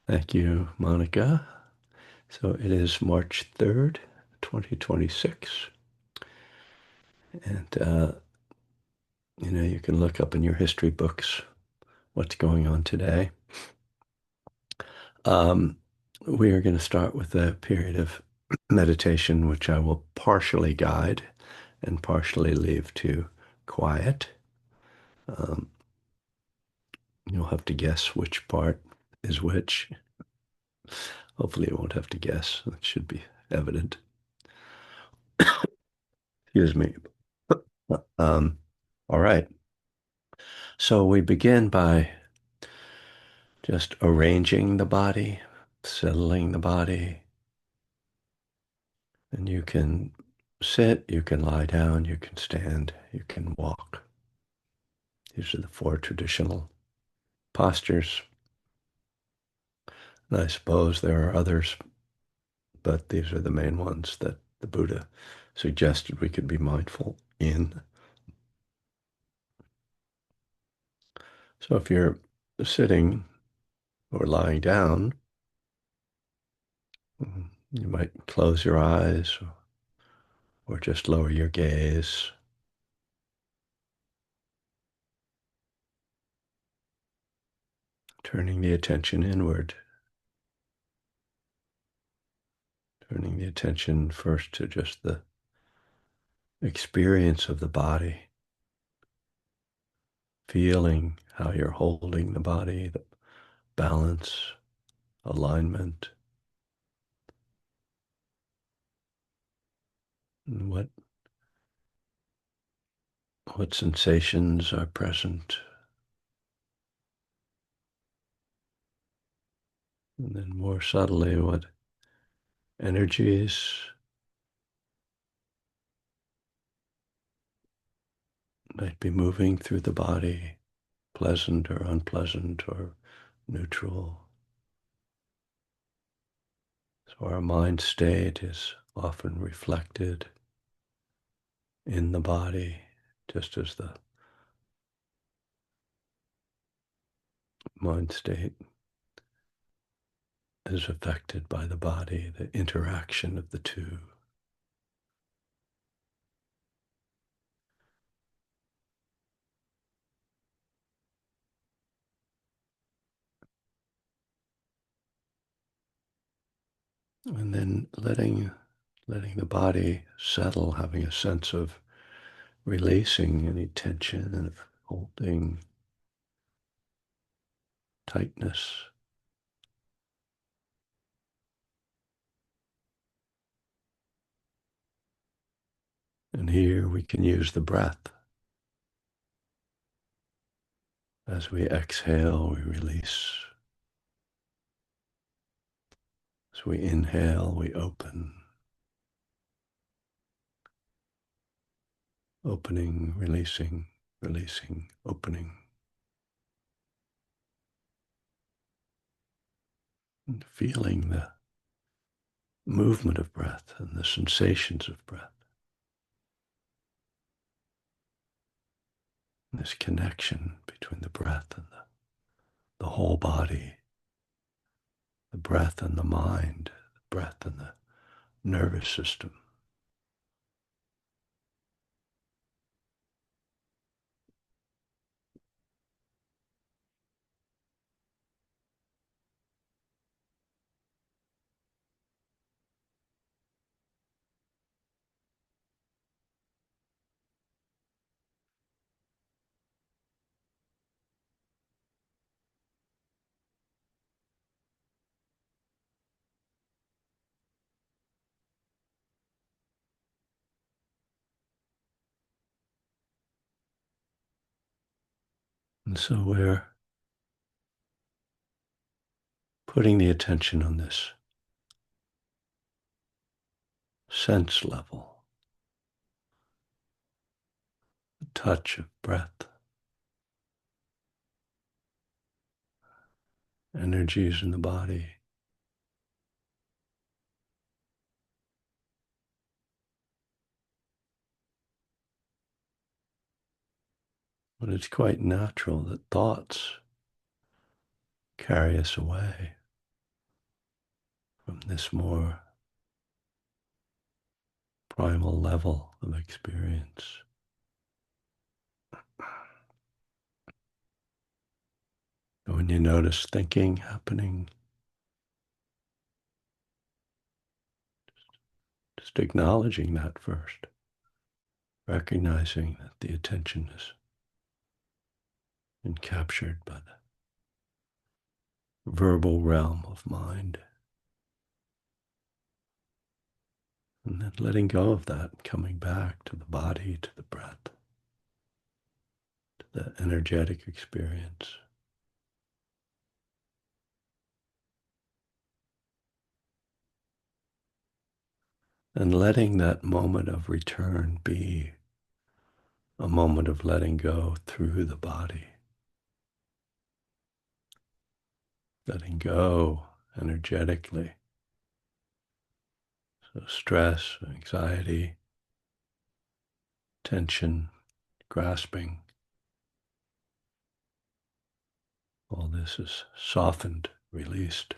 Thank you, Monica. So it is March 3rd, 2026. And, you can look up in your history books what's going on today. Um, we are going to start with a period of meditation, which I will partially guide and partially leave to quiet. Um, you'll have to guess which part is which. Hopefully, you won't have to guess. It should be evident. Excuse me. Um, all right. So we begin by just arranging the body, settling the body. And you can sit, you can lie down, you can stand, you can walk. These are the four traditional postures. And I suppose there are others, but these are the main ones that the Buddha suggested we could be mindful in. So if you're sitting or lying down, you might close your eyes or just lower your gaze. Turning the attention inward, turning the attention first to just the experience of the body, feeling how you're holding the body, the balance, alignment, and what sensations are present. And then more subtly, what energies might be moving through the body, pleasant or unpleasant or neutral. So our mind state is often reflected in the body, just as the mind state is affected by the body, the interaction of the two. And then letting the body settle, having a sense of releasing any tension and of holding tightness. And here we can use the breath. As we exhale, we release. As we inhale, we open. Opening, releasing, releasing, opening. And feeling the movement of breath and the sensations of breath. This connection between the breath and the whole body, the breath and the mind, the breath and the nervous system. And so we're putting the attention on this sense level, the touch of breath, energies in the body, But it's quite natural that thoughts carry us away from this more primal level of experience. And when you notice thinking happening, just acknowledging that first, recognizing that the attention has been captured by the verbal realm of mind, and then letting go of that, coming back to the body, to the breath, to the energetic experience. And letting that moment of return be a moment of letting go through the body, letting go energetically. So stress, anxiety, tension, grasping, all this is softened, released.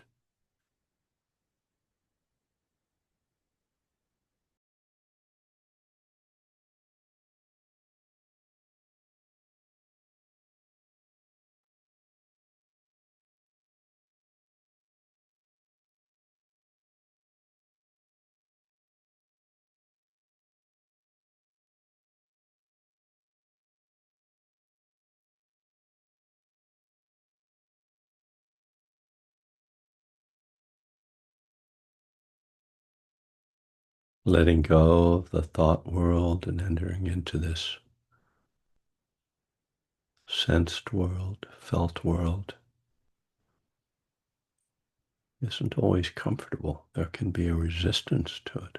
Letting go of the thought world and entering into this sensed world, felt world, isn't always comfortable. There can be a resistance to it,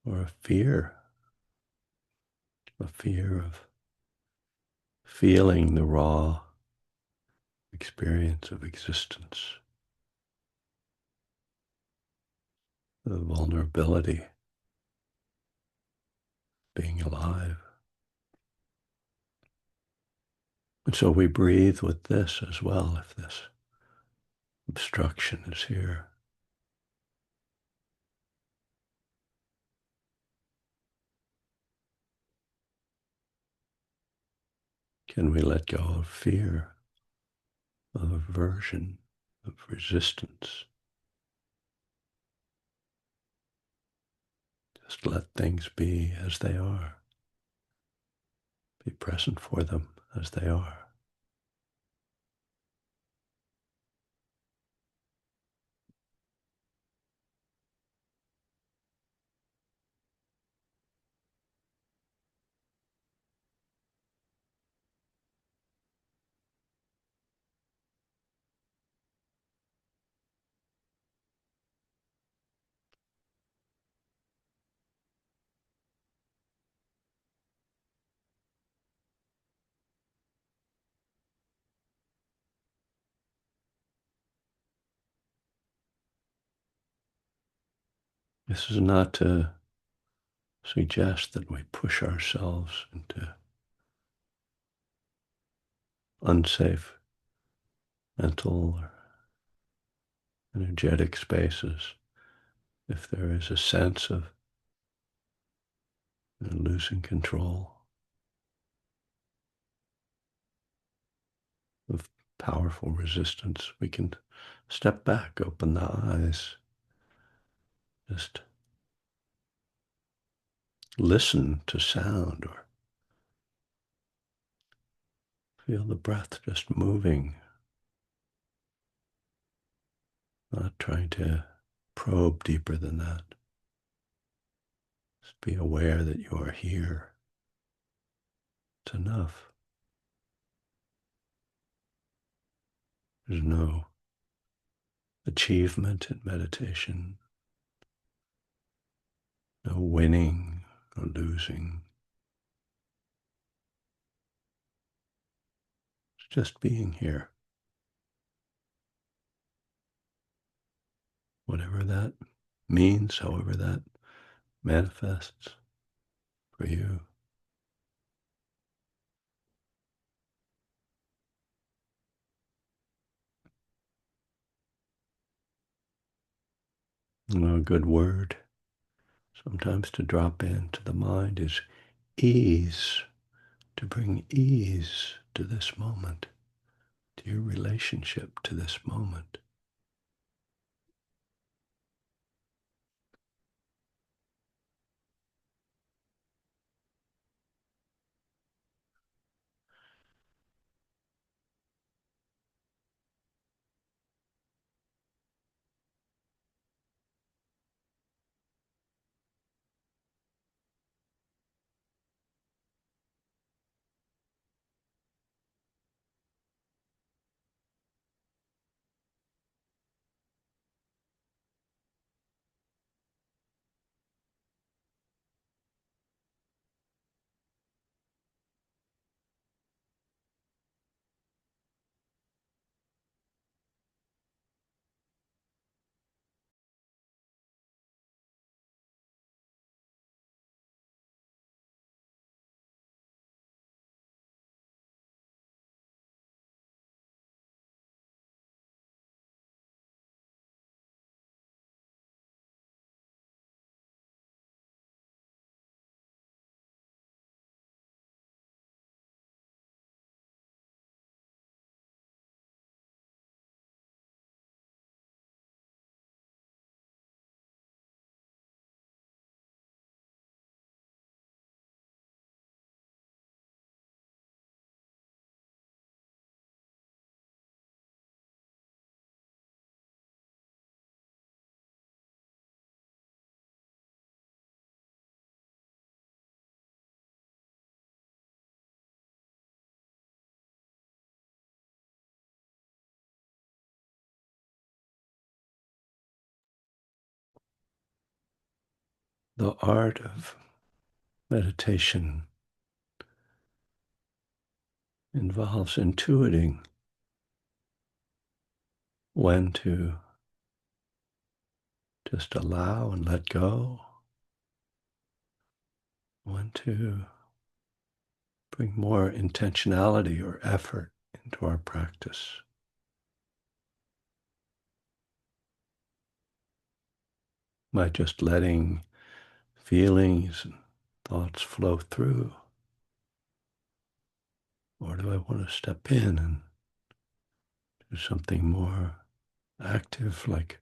or a fear of feeling the raw experience of existence, the vulnerability, being alive. And so we breathe with this as well, if this obstruction is here. Can we let go of fear, of aversion, of resistance? Just let things be as they are. Be present for them as they are. This is not to suggest that we push ourselves into unsafe mental or energetic spaces. If there is a sense of losing control, of powerful resistance, we can step back, open the eyes, just listen to sound or feel the breath just moving, not trying to probe deeper than that. Just be aware that you are here. It's enough. There's no achievement in meditation, no winning or losing. It's just being here. Whatever that means, however that manifests for you. A good word sometimes to drop into the mind is ease, to bring ease to this moment, to your relationship to this moment. The art of meditation involves intuiting when to just allow and let go, when to bring more intentionality or effort into our practice by just letting feelings and thoughts flow through. Or do I want to step in and do something more active, like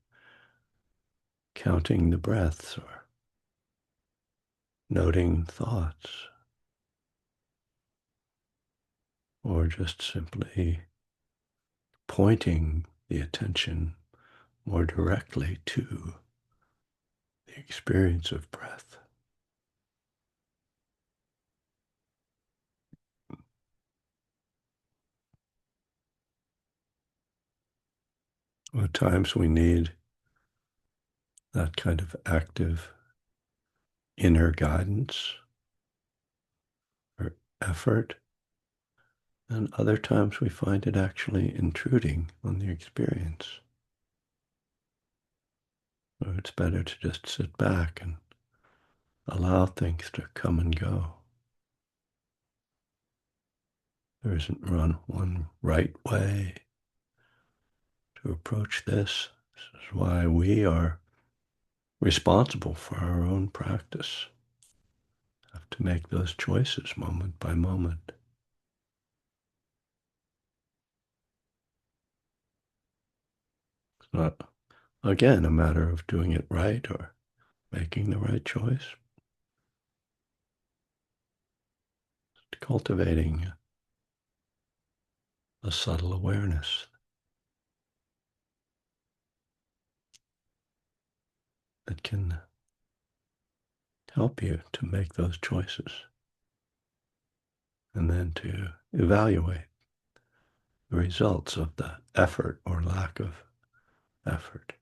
counting the breaths or noting thoughts, or just simply pointing the attention more directly to the experience of breath? At times we need that kind of active inner guidance or effort, and other times we find it actually intruding on the experience. So it's better to just sit back and allow things to come and go. There isn't one right way to approach this. This is why we are responsible for our own practice. Have to make those choices moment by moment. It's not, again, a matter of doing it right or making the right choice. It's cultivating a subtle awareness that can help you to make those choices and then to evaluate the results of the effort or lack of effort.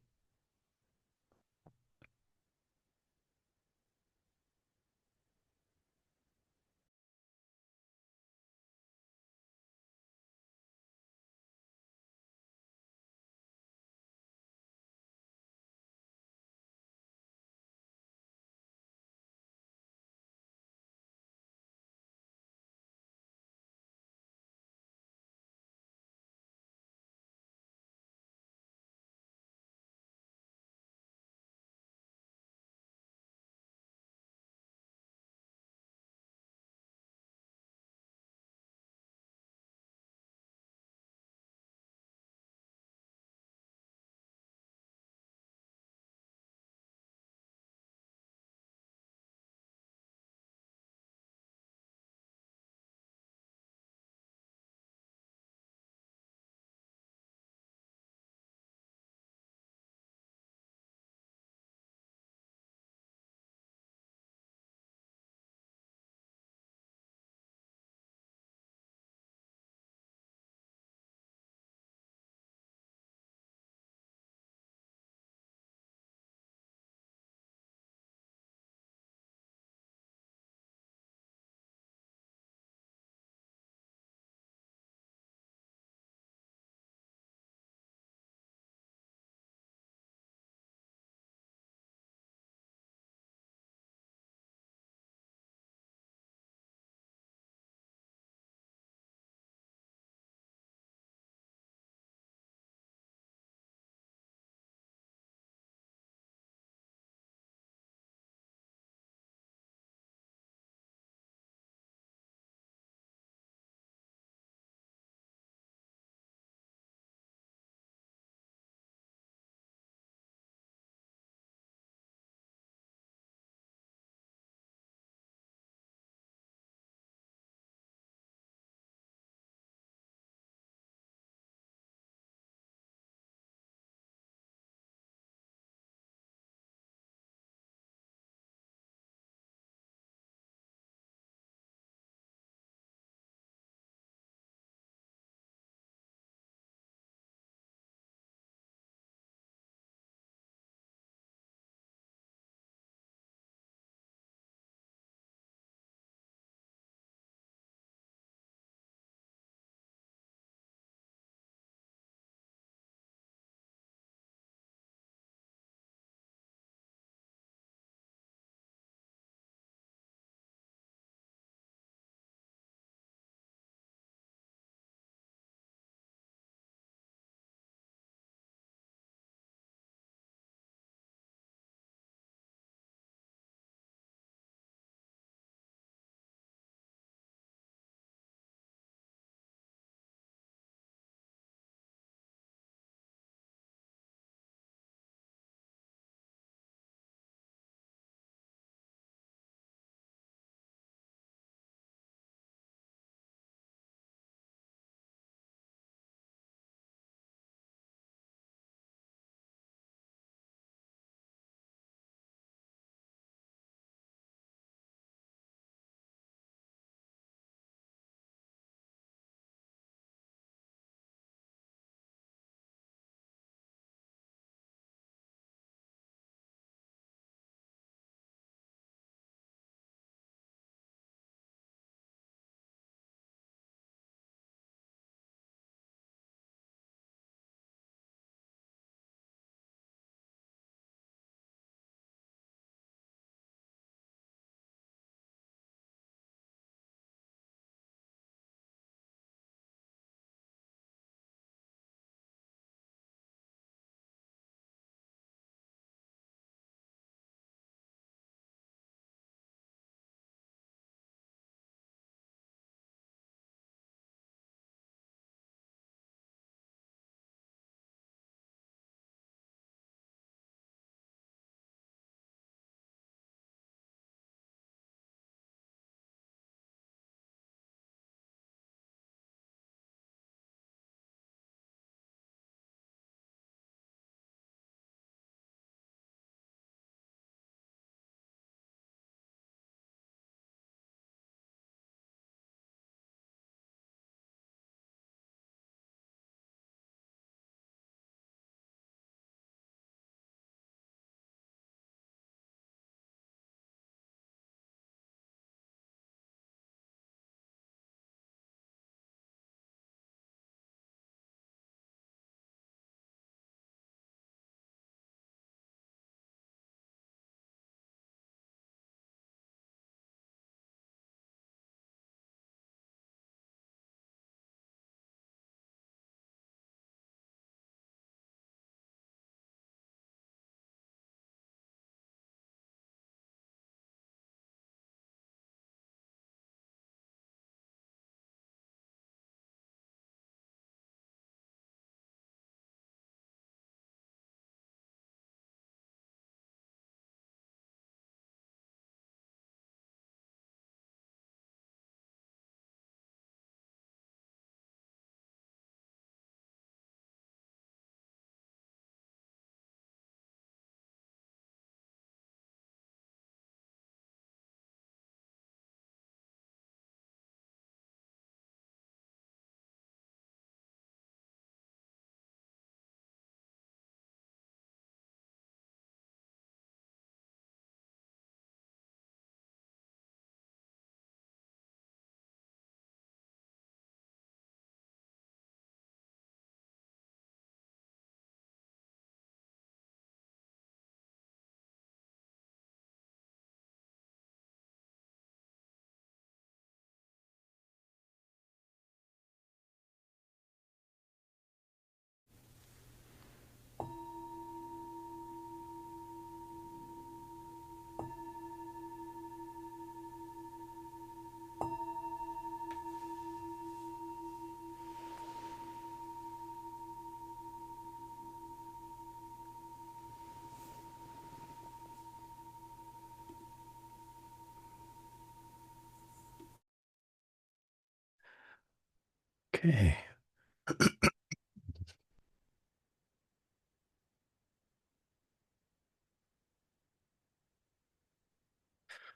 Okay.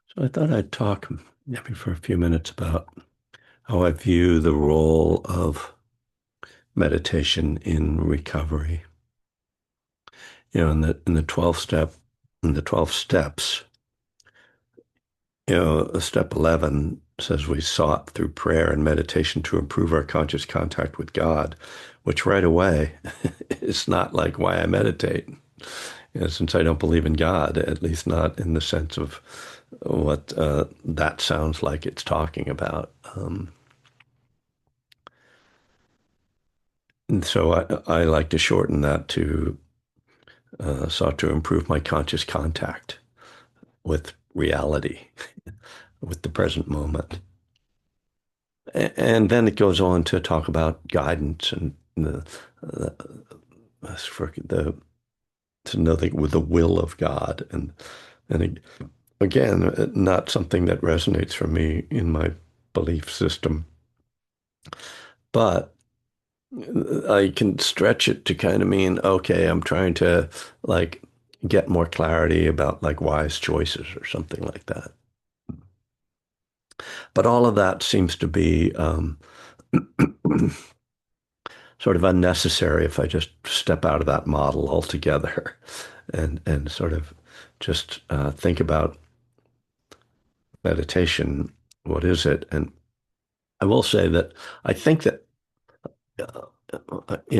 So I thought I'd talk maybe for a few minutes about how I view the role of meditation in recovery. In the 12 steps, step 11 says we sought through prayer and meditation to improve our conscious contact with God, which right away is not like why I meditate. Since I don't believe in God, at least not in the sense of what that sounds like it's talking about. And so I like to shorten that to sought to improve my conscious contact with reality, with the present moment. And then it goes on to talk about guidance and the, the to know with the will of God and again, not something that resonates for me in my belief system, but I can stretch it to kind of mean, okay, I'm trying to like get more clarity about like wise choices or something like that. But all of that seems to be sort of unnecessary if I just step out of that model altogether and sort of just think about meditation. What is it? And I will say that I think that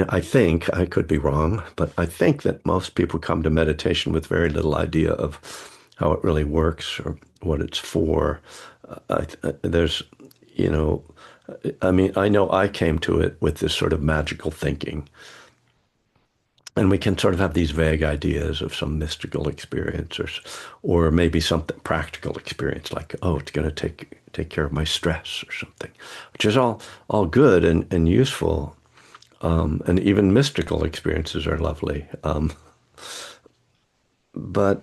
I think I could be wrong, but I think that most people come to meditation with very little idea of how it really works or what it's for. There's, you know, I mean, I know I came to it with this sort of magical thinking, and we can sort of have these vague ideas of some mystical experience or maybe something practical experience, like, oh, it's going to take care of my stress or something, which is all good and useful. And even mystical experiences are lovely. But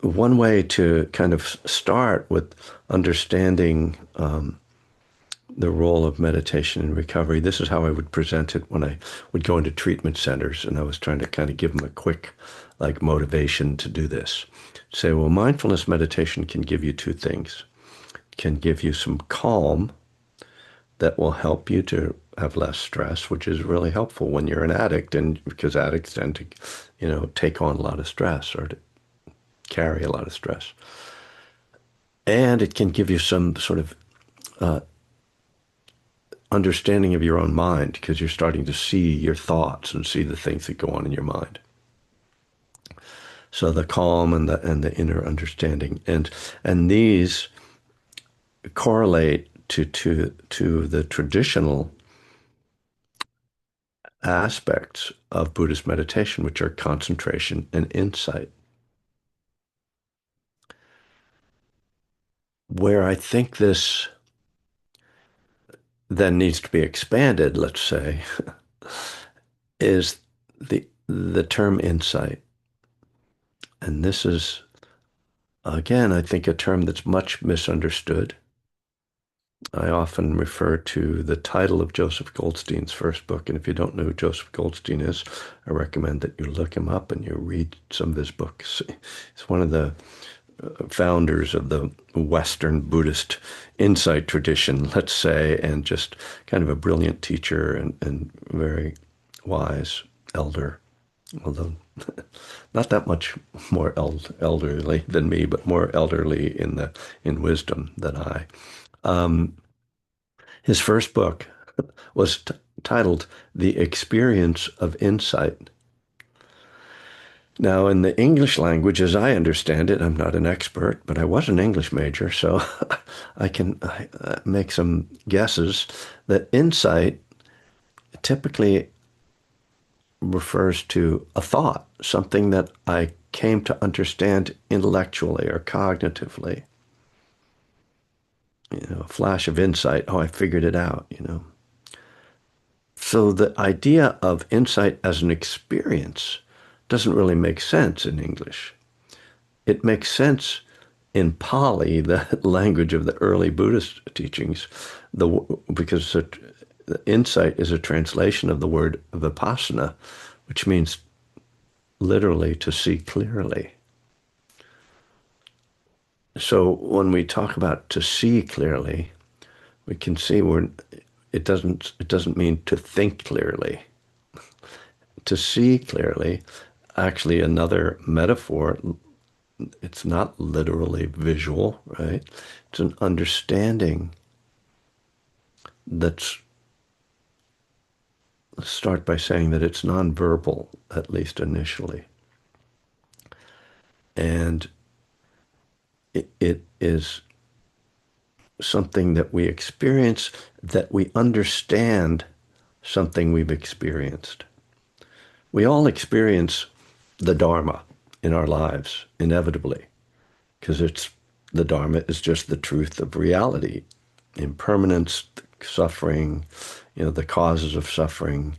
one way to kind of start with understanding the role of meditation in recovery, this is how I would present it when I would go into treatment centers and I was trying to kind of give them a quick like motivation to do this. Say, well, mindfulness meditation can give you two things. It can give you some calm that will help you to have less stress, which is really helpful when you're an addict, and because addicts tend to, take on a lot of stress or to carry a lot of stress. And it can give you some sort of understanding of your own mind because you're starting to see your thoughts and see the things that go on in your mind. So the calm and the inner understanding and these correlate to the traditional aspects of Buddhist meditation, which are concentration and insight. Where I think this then needs to be expanded, let's say, is the term insight. And this is, again, I think a term that's much misunderstood. I often refer to the title of Joseph Goldstein's first book. And if you don't know who Joseph Goldstein is, I recommend that you look him up and you read some of his books. He's one of the founders of the Western Buddhist insight tradition, let's say, and just kind of a brilliant teacher and very wise elder, although not that much more elderly than me, but more elderly in wisdom than I. His first book was titled The Experience of Insight. Now, in the English language, as I understand it, I'm not an expert, but I was an English major, so I can make some guesses that insight typically refers to a thought, something that I came to understand intellectually or cognitively. A flash of insight. Oh, I figured it out. So the idea of insight as an experience doesn't really make sense in English. It makes sense in Pali, the language of the early Buddhist teachings, the because the insight is a translation of the word vipassana, which means literally to see clearly. So when we talk about to see clearly, we can see it doesn't mean to think clearly. To see clearly, actually another metaphor, it's not literally visual, right? It's an understanding that's, let's start by saying that it's nonverbal, at least initially. And it is something that we experience, that we understand something we've experienced. We all experience the Dharma in our lives, inevitably, because it's the Dharma is just the truth of reality, impermanence, suffering, the causes of suffering,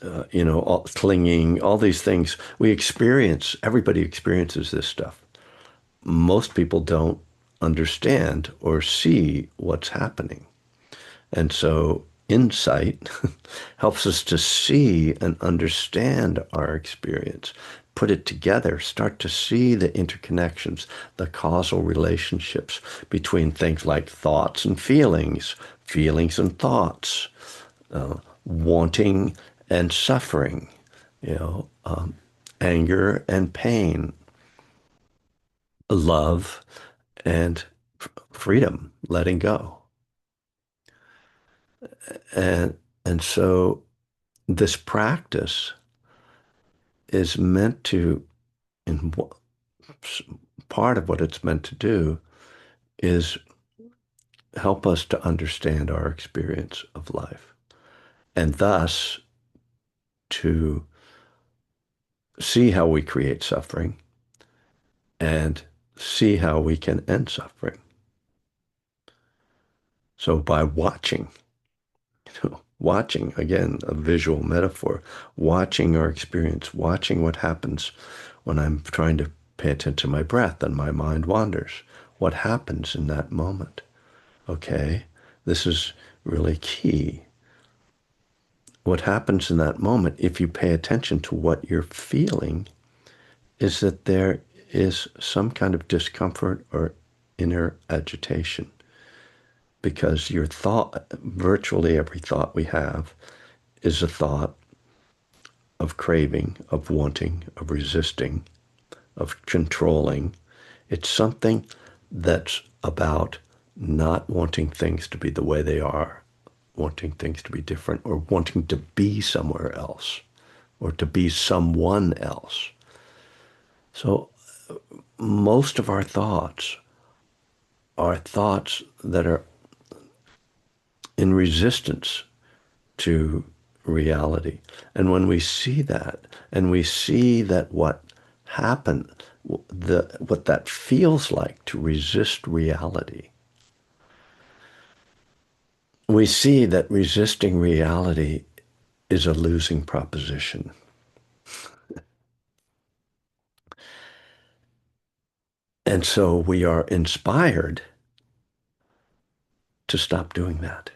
all, clinging, all these things we experience. Everybody experiences this stuff. Most people don't understand or see what's happening. And so insight helps us to see and understand our experience, put it together, start to see the interconnections, the causal relationships between things like thoughts and feelings, feelings and thoughts, wanting and suffering, anger and pain, love and freedom, letting go. And and so this practice is meant to, in part of what it's meant to do is help us to understand our experience of life, and thus to see how we create suffering and see how we can end suffering. So by watching, watching, again, a visual metaphor, watching our experience, watching what happens when I'm trying to pay attention to my breath and my mind wanders. What happens in that moment? Okay, this is really key. What happens in that moment, if you pay attention to what you're feeling, is that there is some kind of discomfort or inner agitation, because your thought, virtually every thought we have, is a thought of craving, of wanting, of resisting, of controlling. It's something that's about not wanting things to be the way they are, wanting things to be different, or wanting to be somewhere else, or to be someone else. So most of our thoughts are thoughts that are in resistance to reality. And when we see that, and we see that what happened, what that feels like to resist reality, we see that resisting reality is a losing proposition. And so we are inspired to stop doing that,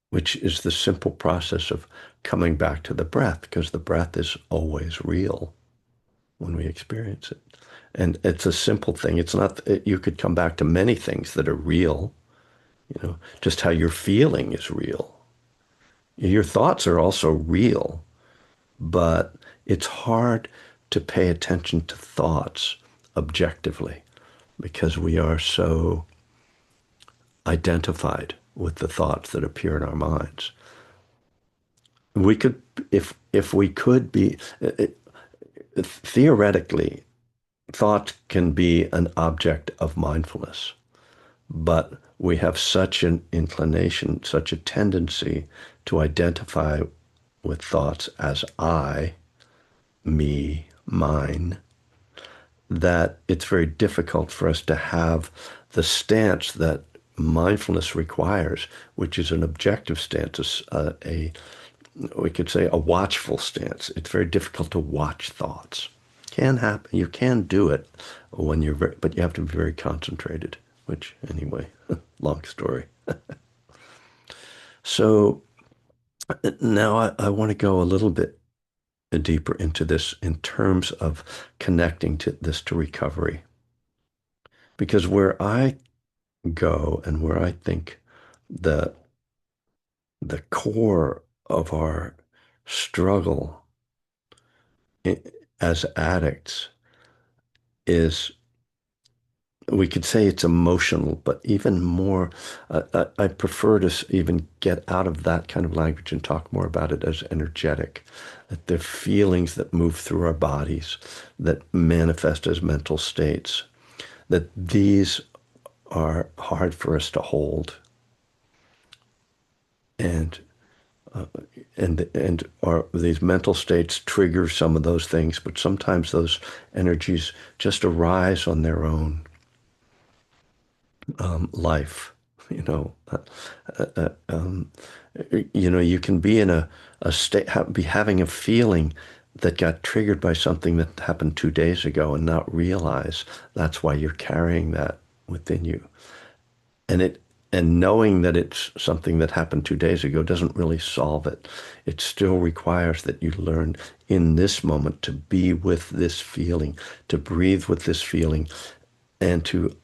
which is the simple process of coming back to the breath, because the breath is always real when we experience it. And it's a simple thing. It's not, you could come back to many things that are real, just how you're feeling is real. Your thoughts are also real, but it's hard to pay attention to thoughts objectively because we are so identified with the thoughts that appear in our minds. We could, if we could be, theoretically, thought can be an object of mindfulness, but we have such an inclination, such a tendency to identify with thoughts as I, me, mine, that it's very difficult for us to have the stance that mindfulness requires, which is an objective stance, we could say a watchful stance. It's very difficult to watch thoughts. can happen. You can do it when you're very, but you have to be very concentrated, which anyway, long story. So now I want to go a little bit deeper into this in terms of connecting to this to recovery. Because where I go and where I think the the core of our struggle i- as addicts is, we could say it's emotional, but even more, I prefer to even get out of that kind of language and talk more about it as energetic, that the feelings that move through our bodies, that manifest as mental states, that these are hard for us to hold, and and are these mental states trigger some of those things, but sometimes those energies just arise on their own. Life, you know, uh, uh, um, you can be in a state, be having a feeling that got triggered by something that happened 2 days ago and not realize that's why you're carrying that within you. And knowing that it's something that happened 2 days ago doesn't really solve it. It still requires that you learn in this moment to be with this feeling, to breathe with this feeling, and to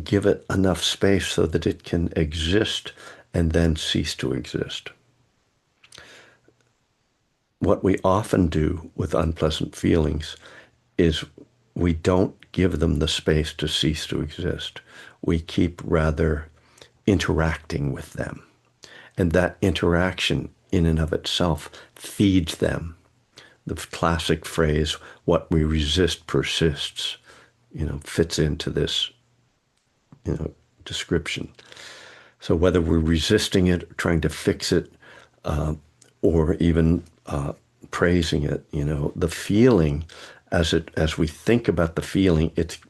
give it enough space so that it can exist and then cease to exist. What we often do with unpleasant feelings is we don't give them the space to cease to exist. We keep rather interacting with them. And that interaction in and of itself feeds them. The classic phrase, what we resist persists, fits into this, description. So whether we're resisting it, trying to fix it, or even praising it, the feeling, as we think about the feeling, it's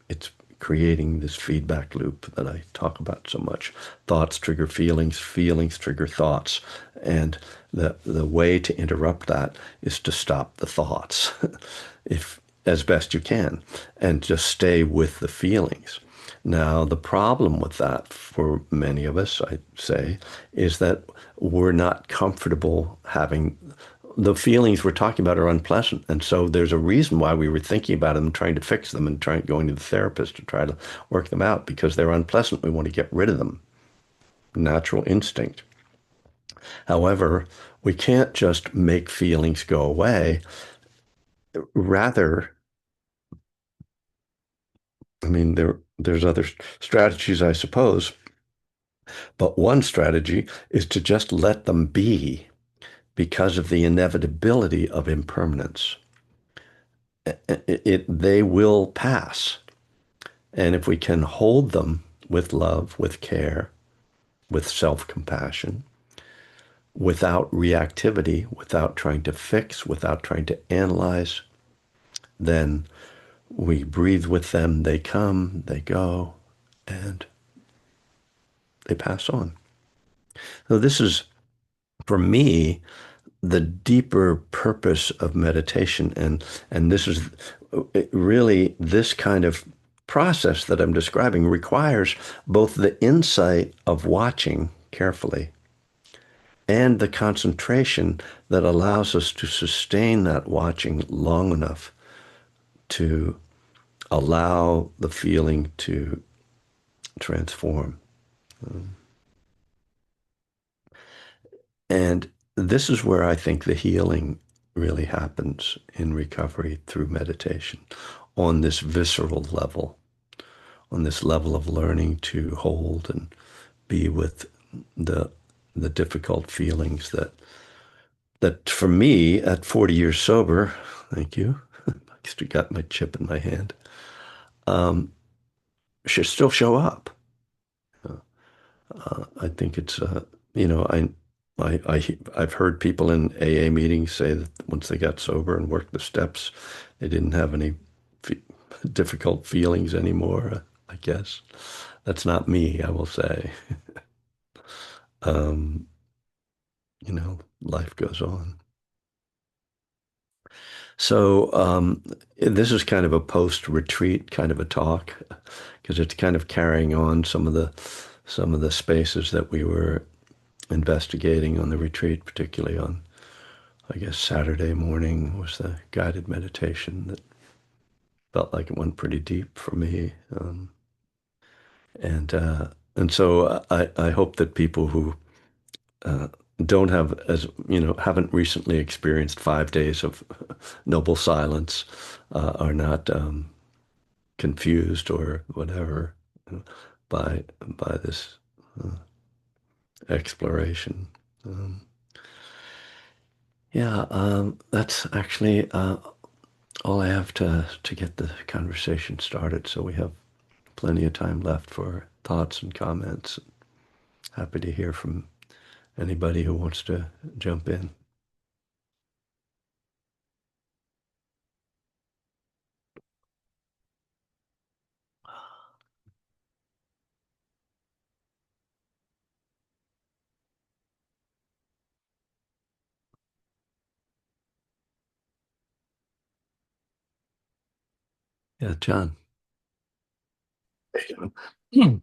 creating this feedback loop that I talk about so much. Thoughts trigger feelings, feelings trigger thoughts, and the way to interrupt that is to stop the thoughts, if as best you can, and just stay with the feelings. Now, the problem with that for many of us, I'd say, is that we're not comfortable having the feelings we're talking about are unpleasant. And so there's a reason why we were thinking about them, trying to fix them and trying going to the therapist to try to work them out because they're unpleasant. We want to get rid of them. Natural instinct. However, we can't just make feelings go away. Rather, I mean, there's other strategies, I suppose, but one strategy is to just let them be because of the inevitability of impermanence. They will pass. And if we can hold them with love, with care, with self-compassion, without reactivity, without trying to fix, without trying to analyze, then we breathe with them, they come, they go, and they pass on. So this is, for me, the deeper purpose of meditation. And this is really this kind of process that I'm describing requires both the insight of watching carefully and the concentration that allows us to sustain that watching long enough to allow the feeling to transform. And this is where I think the healing really happens in recovery through meditation, on this visceral level, on this level of learning to hold and be with the the difficult feelings that for me at 40 years sober, thank you, I still got my chip in my hand, should still show up. I think it's you know I've heard people in AA meetings say that once they got sober and worked the steps, they didn't have any fe difficult feelings anymore. I guess that's not me, I will say. Life goes on. So this is kind of a post-retreat kind of a talk because it's kind of carrying on some of the spaces that we were investigating on the retreat, particularly on, I guess, Saturday morning was the guided meditation that felt like it went pretty deep for me. And so I hope that people who uh, don't have, as you know, haven't recently experienced 5 days of noble silence, are not confused or whatever by this exploration. Um, yeah, that's actually all I have to get the conversation started. So we have plenty of time left for thoughts and comments. Happy to hear from anybody who wants to jump in. Yeah, John. Hmm.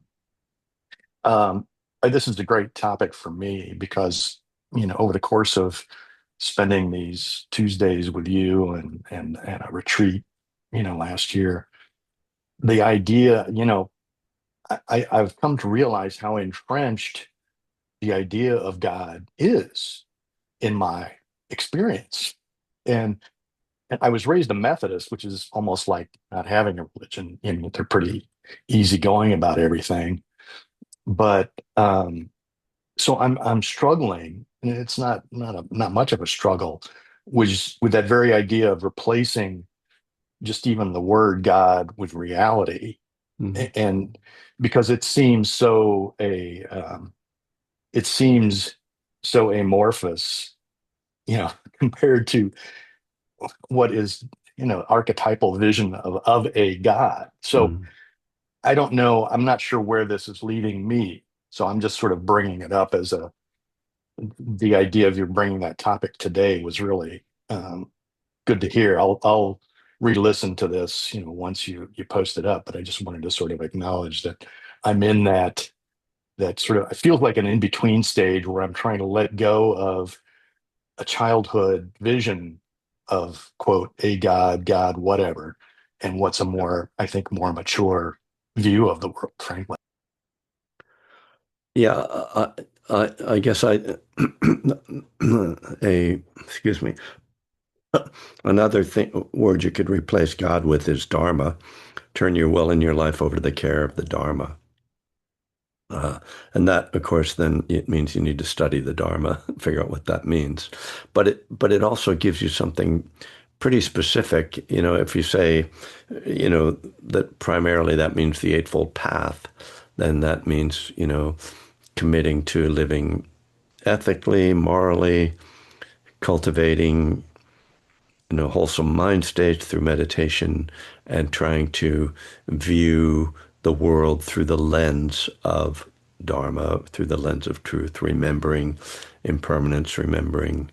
Um, this is a great topic for me because, over the course of spending these Tuesdays with you and a retreat, last year, the idea, I've come to realize how entrenched the idea of God is in my experience. And I was raised a Methodist, which is almost like not having a religion. They're pretty easygoing about everything. But so I'm struggling, and it's not much of a struggle, with that very idea of replacing just even the word God with reality, Mhm. and because it seems so amorphous, compared to what is archetypal vision of a God. So Mhm. I don't know. I'm not sure where this is leading me. So I'm just sort of bringing it up as a the idea of you bringing that topic today was really good to hear. I'll re-listen to this, once you post it up. But I just wanted to sort of acknowledge that I'm in that sort of. It feels like an in between stage where I'm trying to let go of a childhood vision of quote a God, whatever, and what's a more, I think, more mature view of the world, frankly. Yeah, I guess excuse me. Another thing, word you could replace God with is Dharma. Turn your will and your life over to the care of the Dharma. Uh, and that, of course, then it means you need to study the Dharma, figure out what that means. But it also gives you something pretty specific. If you say, that primarily that means the Eightfold Path, then that means, committing to living ethically, morally, cultivating, wholesome mind states through meditation and trying to view the world through the lens of Dharma, through the lens of truth, remembering impermanence, remembering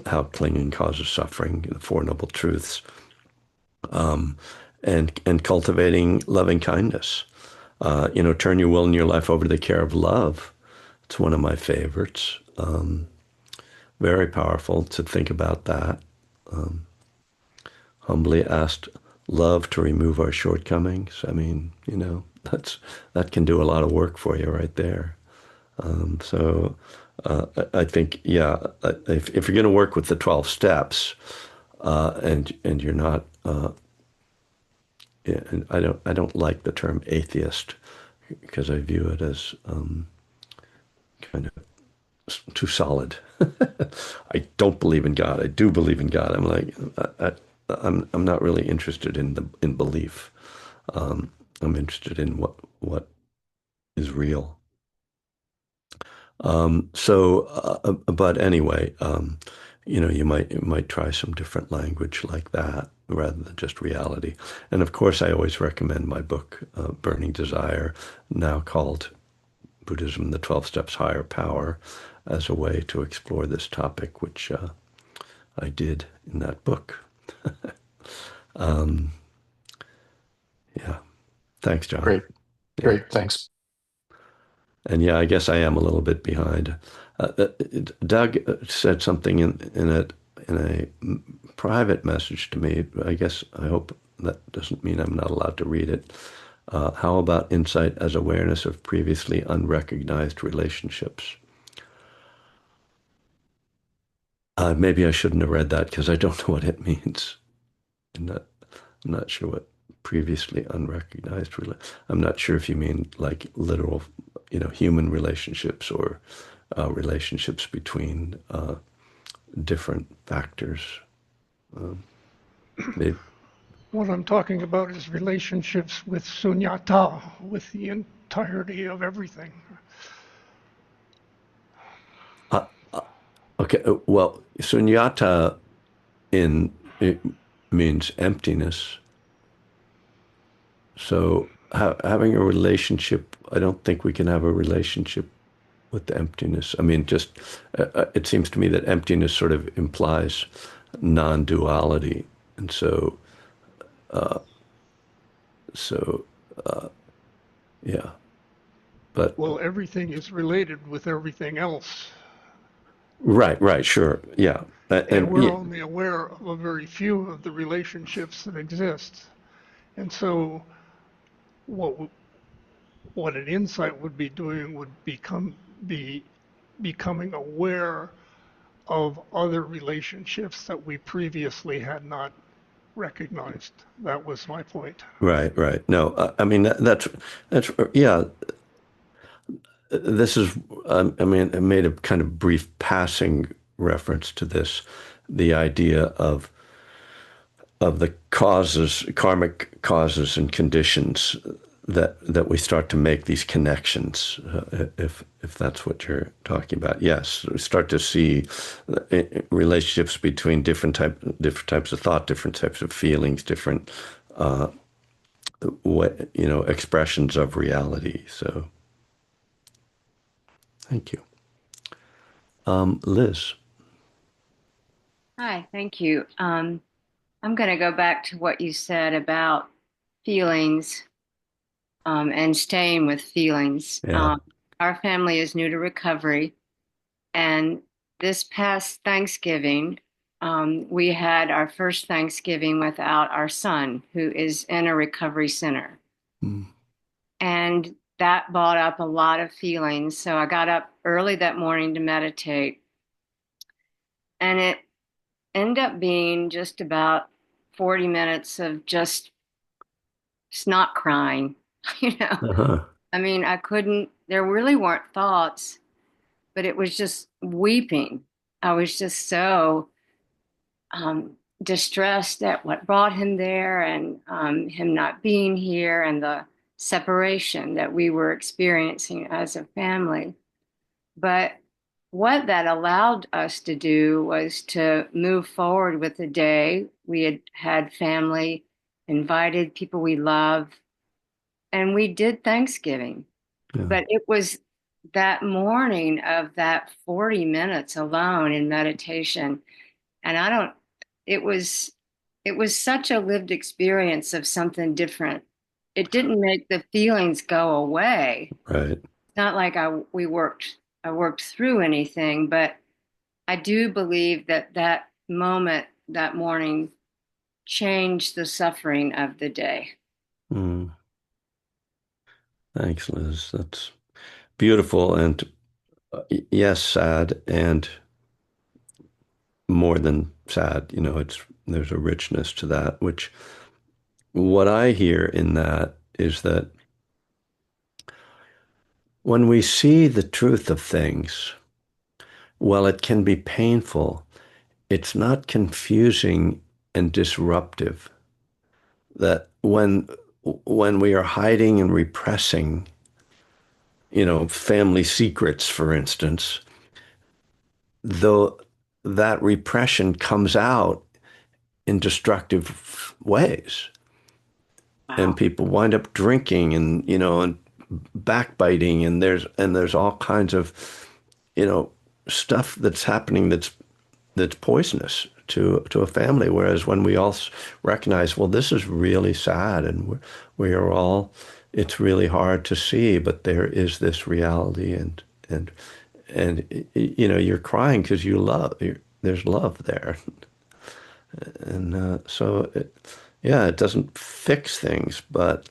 how clinging causes suffering, the Four Noble Truths, and cultivating loving kindness. Turn your will and your life over to the care of love. It's one of my favorites. Very powerful to think about that. Humbly asked love to remove our shortcomings. I mean, that can do a lot of work for you right there. So I think, yeah, if you're going to work with the 12 steps, and you're not, yeah, and I don't like the term atheist because I view it as kind of too solid. I don't believe in God. I do believe in God. I'm like, I'm not really interested in belief. I'm interested in what is real. But anyway, you might try some different language like that rather than just reality. And of course, I always recommend my book, Burning Desire, now called Buddhism: The 12 Steps Higher Power, as a way to explore this topic, which I did in that book. Um, yeah. Thanks, John. Great, Yeah. great. Thanks. And yeah, I guess I am a little bit behind. Doug said something in a private message to me. I guess I hope that doesn't mean I'm not allowed to read it. How about insight as awareness of previously unrecognized relationships? Maybe I shouldn't have read that because I don't know what it means. I'm not sure what previously unrecognized. I'm not sure if you mean like literal, human relationships or relationships between different factors. Um, maybe, What I'm talking about is relationships with sunyata, with the entirety of everything. uh, uh, okay, well, sunyata in it means emptiness. So having a relationship, I don't think we can have a relationship with the emptiness. I mean, just it seems to me that emptiness sort of implies non-duality, and uh, so yeah. But Well, everything is related with everything else, right, right, sure, yeah, and we're yeah, only aware of a very few of the relationships that exist. And so, what what an insight would be doing would be becoming aware of other relationships that we previously had not recognized. That was my point. right, right. No, I mean that's yeah. This is, I mean, I made a kind of brief passing reference to this, the idea of the causes, karmic causes and conditions that we start to make these connections, if that's what you're talking about. Yes, we start to see relationships between different types of thought, different types of feelings, different expressions of reality. So, thank you, Liz. Hi, thank you. I'm going to go back to what you said about feelings and staying with feelings. Yeah. Our family is new to recovery, and this past Thanksgiving, we had our first Thanksgiving without our son, who is in a recovery center. Mm. And that brought up a lot of feelings. So I got up early that morning to meditate, and it ended up being just about 40 minutes of just snot crying. You know, Uh-huh. I mean, I couldn't, there really weren't thoughts, but it was just weeping. I was just so distressed at what brought him there and him not being here and the separation that we were experiencing as a family. But what that allowed us to do was to move forward with the day. We had had family, invited people we love, and we did Thanksgiving. Yeah. But it was that morning of that 40 minutes alone in meditation. And I don't, it was, it was such a lived experience of something different. It didn't make the feelings go away. Right. It's not like I worked through anything, but I do believe that that moment, that morning, changed the suffering of the day. Mm. Thanks, Liz. That's beautiful and yes, sad and more than sad. There's a richness to that, which what I hear in that is that when we see the truth of things, while it can be painful, it's not confusing and disruptive. That when we are hiding and repressing, family secrets, for instance, though that repression comes out in destructive ways. And Wow. people wind up drinking and backbiting and there's all kinds of, you know, stuff that's happening that's poisonous to a family. Whereas when we all recognize, well, this is really sad, and we are all, it's really hard to see, but there is this reality, and you know, you're crying because you love. There's love there, and yeah, it doesn't fix things, but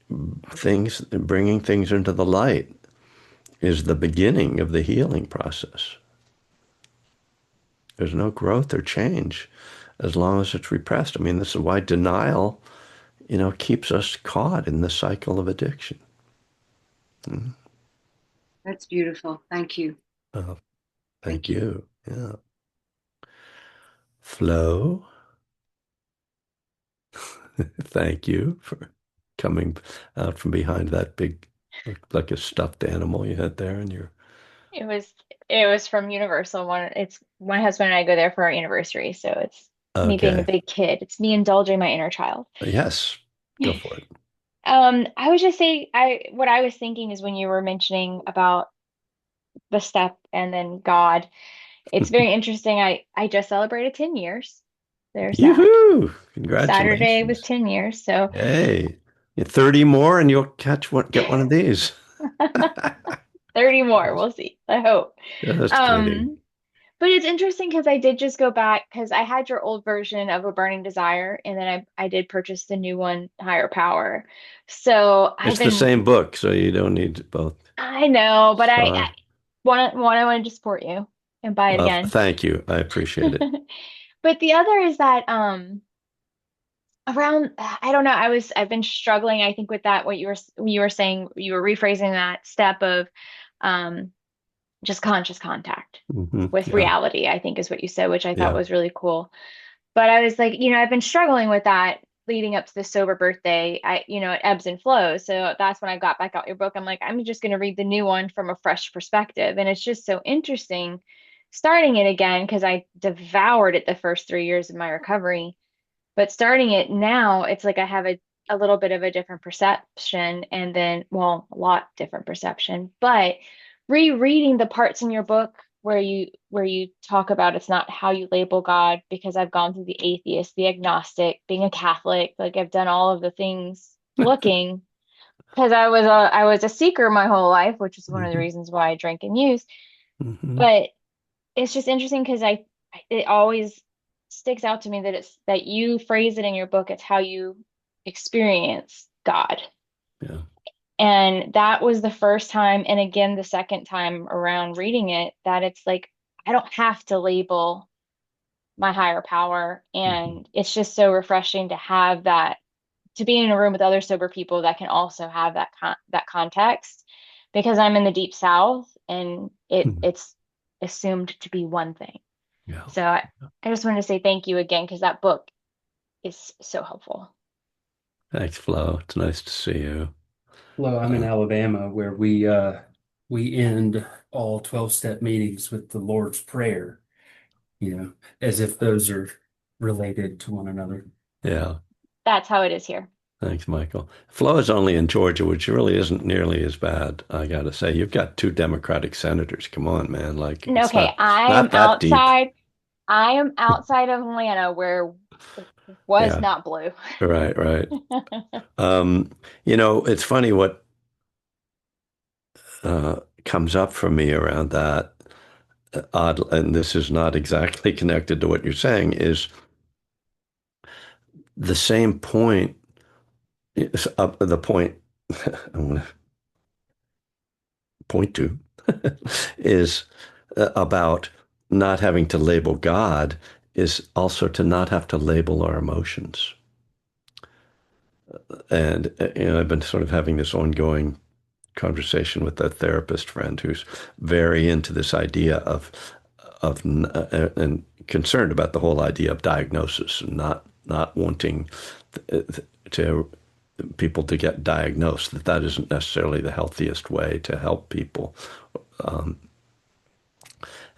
bringing things into the light is the beginning of the healing process. There's no growth or change as long as it's repressed. I mean, this is why denial, you know, keeps us caught in the cycle of addiction. Mm. That's beautiful. Thank you. Oh, thank Thank you. you. Yeah. Flo, thank you for coming out from behind that big, like a stuffed animal you had there in your. It was it was from Universal. One, it's my husband and I go there for our anniversary, so it's me being a Okay. big kid. It's me indulging my inner child. Yes, go for it. I would just say what I was thinking is when you were mentioning about the step and then God, it's very interesting. I just celebrated 10 years. There's that. Yoo-hoo! Saturday was Congratulations. 10 years, so Hey, 30 more and you'll get one of these. 30 more. We'll see. I hope. Just kidding. Um, But it's interesting because I did just go back because I had your old version of A Burning Desire, and then I did purchase the new one, Higher Power. So I've It's the been, same book, so you don't need both. I know, but I Sorry. wanted to support you and buy it Well, again. thank you. I appreciate it. But the other is that around I don't know, I've been struggling, I think, with that, what you were saying, you were rephrasing that step of um just conscious contact with Yeah, reality, I think is what you said, which I thought yeah. was really cool. But I was like, I've been struggling with that leading up to the sober birthday. It ebbs and flows. So that's when I got back out your book. I'm like, I'm just going to read the new one from a fresh perspective. And it's just so interesting starting it again because I devoured it the first 3 years of my recovery. But starting it now, it's like I have a little bit of a different perception and then, well, a lot different perception. But rereading the parts in your book where you talk about it's not how you label God, because I've gone through the atheist, the agnostic, being a Catholic, like I've done all of the things looking because I was a seeker my whole life, which is one of the hmm reasons why I drink and use. hmm But it's just interesting because it always sticks out to me that it's that you phrase it in your book, it's how you experience God. Yeah. And that was the first time, and again the second time around reading it, that it's like I don't have to label my higher power. hmm And it's just so refreshing to have that, to be in a room with other sober people that can also have that context, because I'm in the deep south and hmm it's assumed to be one thing. Yeah. So I just wanted to say thank you again because that book is so helpful. Thanks, Flo. It's nice to see you. Well, I'm in Uh, Alabama where we end all 12-step meetings with the Lord's Prayer, as if those are related to one another. yeah. That's how it is here. Thanks, Michael. Flo is only in Georgia, which really isn't nearly as bad, I gotta say. You've got two Democratic senators. Come on, man. Like it's Okay, not that deep. I am outside of Atlanta where it was Yeah. not blue. Right, right. Um, you know, it's funny what comes up for me around that odd, and this is not exactly connected to what you're saying, is the same point, the point I'm going to point to is about not having to label God is also to not have to label our emotions. And I've been sort of having this ongoing conversation with a therapist friend who's very into this idea of and concerned about the whole idea of diagnosis and not wanting to people to get diagnosed, that isn't necessarily the healthiest way to help people.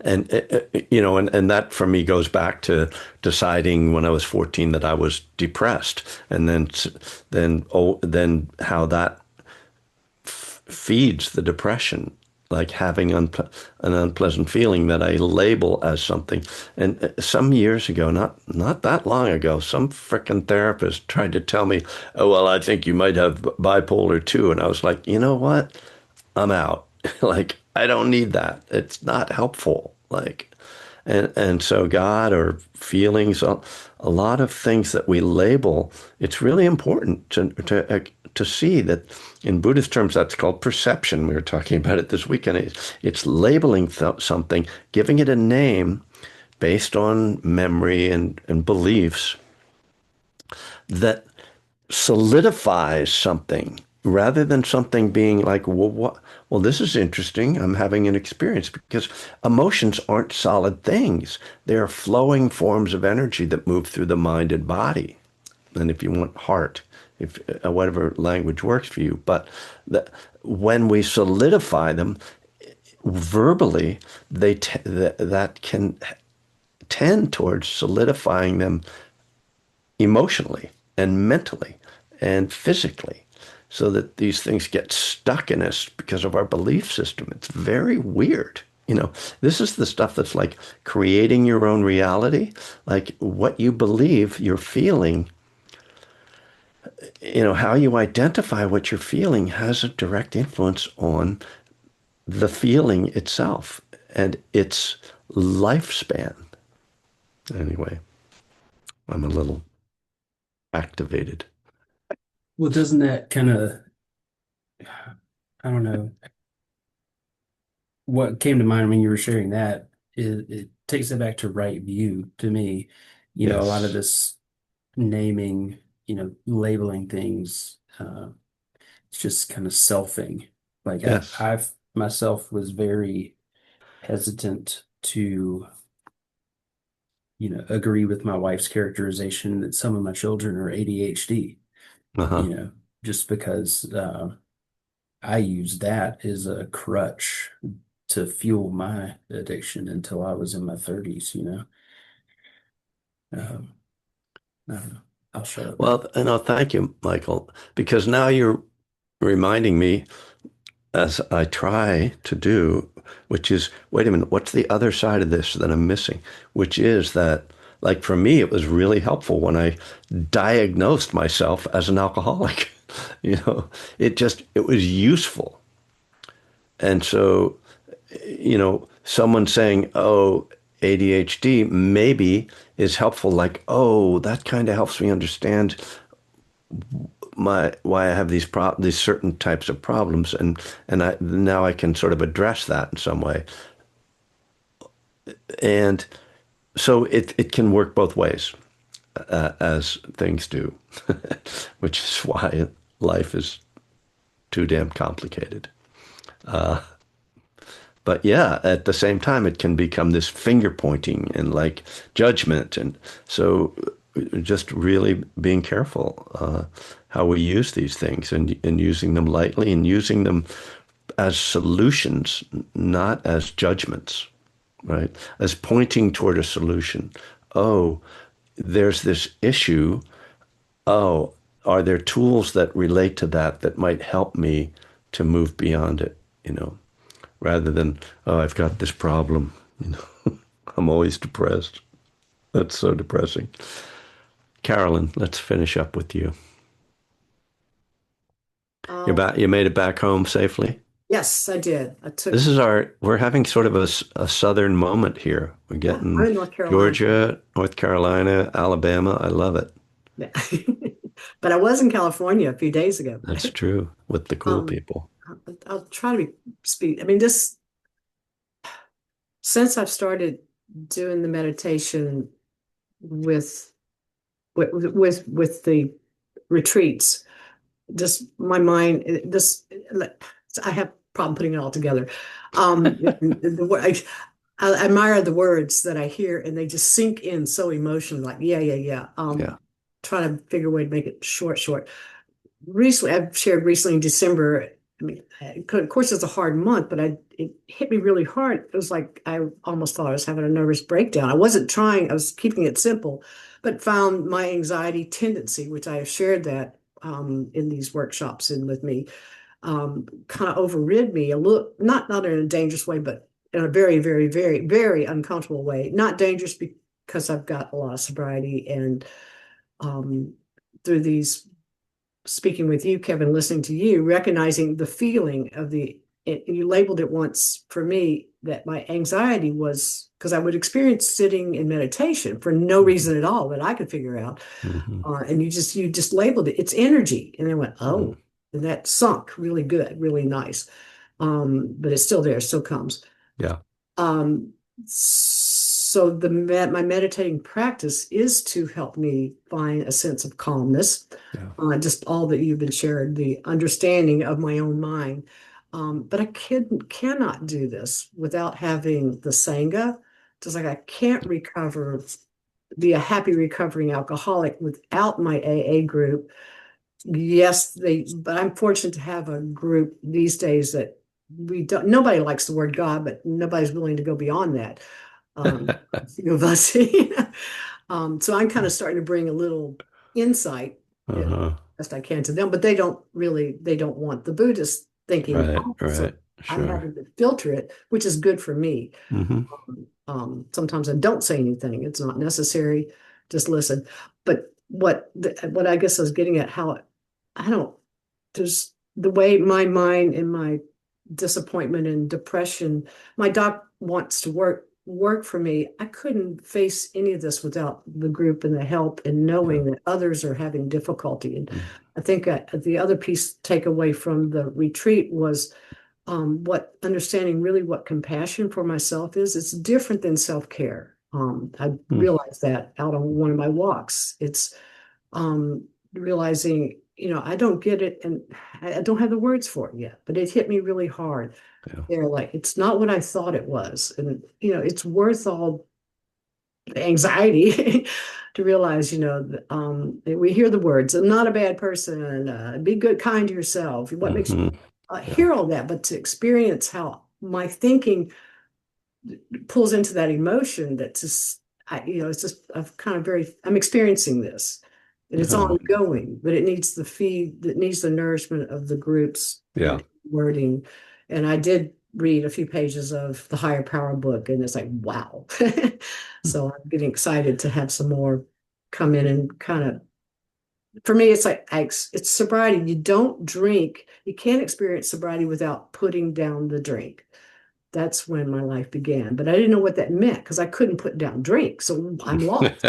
And and that for me goes back to deciding when I was 14 that I was depressed, and then how that feeds the depression. like having an unpleasant feeling that I label as something. And some years ago, not that long ago, some frickin' therapist tried to tell me, "Oh, well, I think you might have bipolar 2." And I was like, you know what? I'm out. Like, I don't need that. It's not helpful. Like, and so God or feelings, a lot of things that we label, it's really important to see that in Buddhist terms, that's called perception. We were talking about it this weekend. It's labeling something, giving it a name based on memory and beliefs that solidifies something rather than something being like, well, what? Well, this is interesting. I'm having an experience because emotions aren't solid things. They're flowing forms of energy that move through the mind and body. And if you want heart, if whatever language works for you, but the, when we solidify them verbally, that can tend towards solidifying them emotionally and mentally and physically so that these things get stuck in us because of our belief system. It's very weird. This is the stuff that's like creating your own reality, like what you believe you're feeling, how you identify what you're feeling has a direct influence on the feeling itself and its lifespan. Anyway, I'm a little activated. Well, doesn't that kind of, I don't know, what came to mind when you were sharing that is it takes it back to right view to me. A lot of Yes. this naming, labeling things, it's just kind of selfing. Like Yes. I've myself was very hesitant to, agree with my wife's characterization that some of my children are ADHD, Uh-huh. you know, just because I used that as a crutch to fuel my addiction until I was in my 30s. Um, I don't know. I'll shut up now. Well, thank you, Michael, because now you're reminding me, as I try to do, which is, wait a minute, what's the other side of this that I'm missing? Which is that, like for me, it was really helpful when I diagnosed myself as an alcoholic. It was useful. And so, someone saying, oh, ADHD maybe is helpful, like, oh, that kind of helps me understand my why I have these certain types of problems, and I now I can sort of address that in some way. And so it can work both ways, as things do, which is why life is too damn complicated. But yeah, at the same time, it can become this finger pointing and like judgment. And so just really being careful how we use these things and using them lightly and using them as solutions, not as judgments, right? As pointing toward a solution. Oh, there's this issue. Oh, are there tools that relate to that might help me to move beyond it, rather than, oh, I've got this problem, I'm always depressed. That's so depressing. Carolyn, let's finish up with you. You're Um, back. You made it back home safely. yes, I did. We're having sort of a southern moment here. We're Yeah, I'm getting in North Carolina. Georgia, North Carolina, Alabama. I love it. Yeah. But I was in California a few days ago. That's true with the cool Um, people. I'll try to be speed. I mean, this since I've started doing the meditation with with the retreats, just my mind, I have problem putting it all together. I admire the words that I hear and they just sink in so emotionally, like, yeah, yeah, yeah. Yeah. Trying to figure a way to make it short. Recently, I've shared recently in December. I mean, of course, it's a hard month, but it hit me really hard. It was like I almost thought I was having a nervous breakdown. I wasn't trying, I was keeping it simple, but found my anxiety tendency, which I have shared that in these workshops and with me. kind of overrid me a little, not in a dangerous way, but in a very, very, very, very uncomfortable way. Not dangerous because I've got a lot of sobriety and um, through these speaking with you, Kevin, listening to you, recognizing the feeling of you labeled it once for me that my anxiety was because I would experience sitting in meditation for no reason at all that I could figure out. Mm-hmm. And you just labeled it, it's energy. And I went, Mm-hmm. oh, and that sunk really good, really nice. But it's still there, still comes. Yeah. Um, so my meditating practice is to help me find a sense of calmness. Yeah. Just all that you've been shared, the understanding of my own mind. But I cannot do this without having the Sangha. Just like I can't be a happy recovering alcoholic without my AA group. Yes, but I'm fortunate to have a group these days that nobody likes the word God, but nobody's willing to go beyond that. A few of us. So I'm kind of starting to bring a little insight Uh-huh. best I can to them, but they don't want the Buddhist thinking. Right, So right, I'm sure. having to filter it, which is good for me. Mm-hmm. Sometimes I don't say anything. It's not necessary. Just listen. But what I guess I was getting at, how I don't, there's the way my mind and my disappointment and depression, my doc wants to work for me. I couldn't face any of this without the group and the help and Yeah. knowing that others are having difficulty. And I think the other piece takeaway from the retreat was what understanding really what compassion for myself is. It's different than self-care. I Mm-hmm. realized that out on one of my walks. It's realizing, I don't get it and I don't have the words for it yet, but it hit me really hard. Yeah. They're like, it's not what I thought it was. And, it's worth all the anxiety to realize, we hear the words, I'm not a bad person, be good, kind to yourself. What makes you Mm-hmm. Yeah. hear all that, but to experience how my thinking pulls into that emotion that's just, it's just I've kind of I'm experiencing this and it's Yeah. ongoing, but it needs that needs the nourishment of the groups Yeah. and wording. And I did read a few pages of the Higher Power book, and it's like, wow. So I'm getting excited to have some more come in and kind of, for me, it's like, it's sobriety. You don't drink, you can't experience sobriety without putting down the drink. That's when my life began. But I didn't know what that meant because I couldn't put down drink. So I'm lost.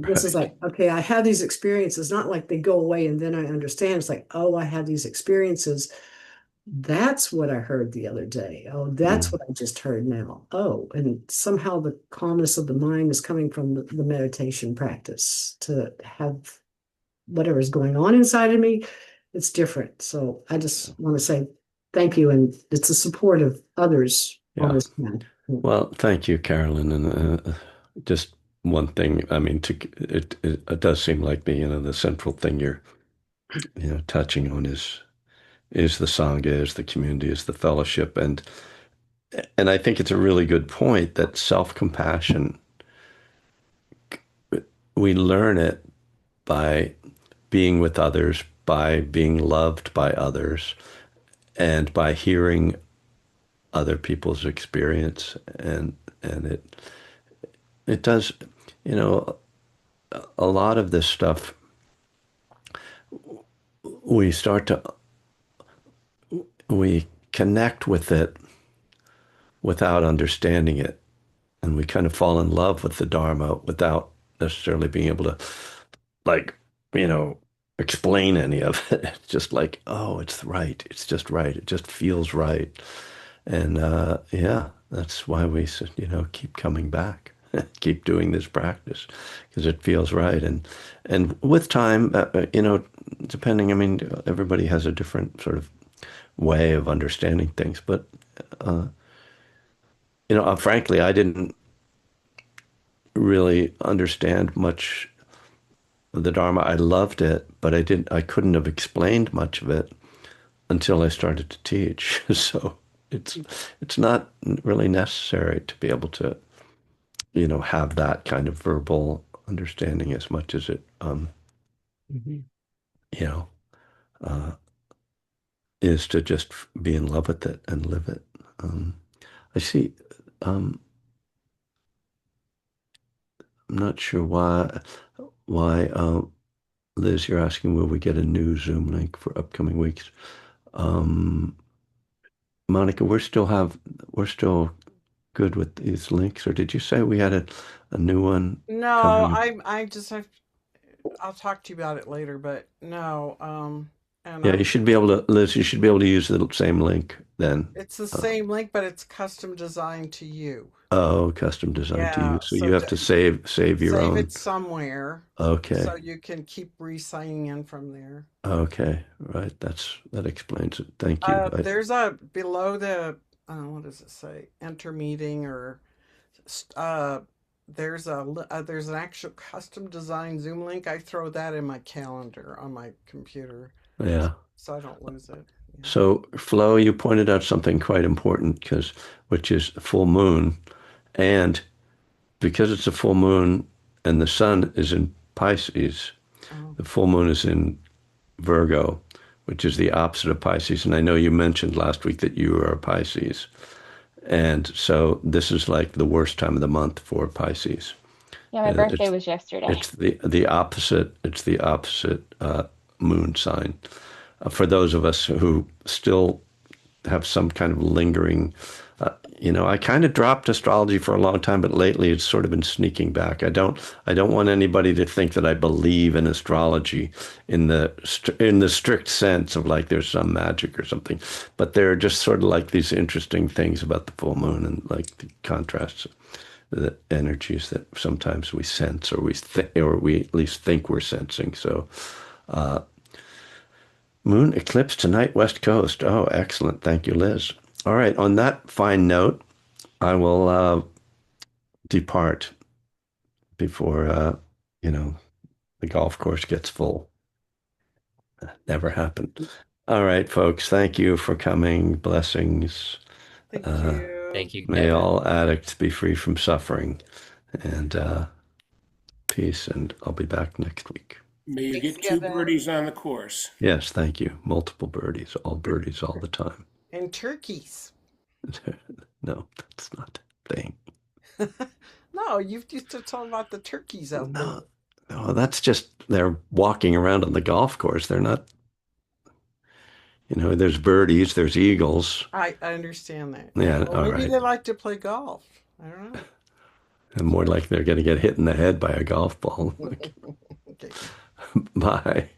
This is Right. like, okay, I have these experiences, not like they go away and then I understand. It's like, oh, I have these experiences. That's what I heard the other day. Oh, that's Mm. what I just heard now. Oh, and somehow the calmness of the mind is coming from the meditation practice to have whatever's going on inside of me. It's different. So I just want to say thank you. And it's the support of others on Yeah. this plan. Well, thank you, Carolyn. And just one thing, I mean, it does seem like the central thing you're touching on is the sangha, is the community, is the fellowship, and I think it's a really good point that self-compassion, we learn it by being with others, by being loved by others, and by hearing other people's experience, and it does, you know, a lot of this stuff we start to we connect with it without understanding it, and we kind of fall in love with the Dharma without necessarily being able to, like, you know, explain any of it. It's just like, oh, it's right. It's just right. It just feels right. And yeah, that's why keep coming back, keep doing this practice because it feels right. And with time, depending, I mean, everybody has a different sort of way of understanding things. But frankly, I didn't really understand much of the Dharma. I loved it, but I couldn't have explained much of it until I started to teach. So it's it's not really necessary to be able to, have that kind of verbal understanding as much as it, Mhm. you know, uh, is to just be in love with it and live it. I see. Um, I'm not sure why, Liz, you're asking will we get a new Zoom link for upcoming weeks? Um, Monica, we're still good with these links, or did you say we had a new one No, coming? I just have I'll talk to you about it later, but no, and Yeah, you I'm should be able to, Liz, you should be able to use the same link then. it's the Uh, same link, but it's custom designed to you. oh, custom designed to you. Yeah, So so you have to save your save own. it somewhere Okay. so you can keep re-signing in from there. Okay. Right. That explains it. Thank you. There's a below the what does it say? Enter meeting or uh there's an actual custom design Zoom link. I throw that in my calendar on my computer Yeah. so I don't lose it. Yeah. So, Flo, you pointed out something quite important which is full moon. And because it's a full moon and the sun is in Pisces, Oh, the full moon is in Virgo, which is the opposite of Pisces. And I know you mentioned last week that you are a Pisces. And so this is like the worst time of the month for Pisces. Yeah, my Uh, birthday It's was yesterday. it's the opposite moon sign. For those of us who still have some kind of lingering, I kind of dropped astrology for a long time, but lately it's sort of been sneaking back. I don't want anybody to think that I believe in astrology in the strict sense of like there's some magic or something, but there are just sort of like these interesting things about the full moon and like the contrasts, the energies that sometimes we sense or we at least think we're sensing. So moon eclipse tonight, West Coast. Oh, excellent. Thank you, Liz. All right. On that fine note, I will depart before the golf course gets full. Never happened. All right, folks. Thank you for coming. Blessings. thank Uh, you. Thank you, may Kevin. all addicts be free from suffering and peace. And I'll be back next week. May you Thanks, get two Kevin. birdies on the course. Yes, thank you. Multiple birdies all the time. And turkeys. No, that's not a thing. No, you used to talk about the turkeys out there. No, no, that's just they're walking around on the golf course. They're not, there's birdies, there's eagles. I understand that. Yeah, Well, all maybe right. they like to play golf. I don't know. And more like they're going to get hit in the head by a golf ball. Okay. Bye.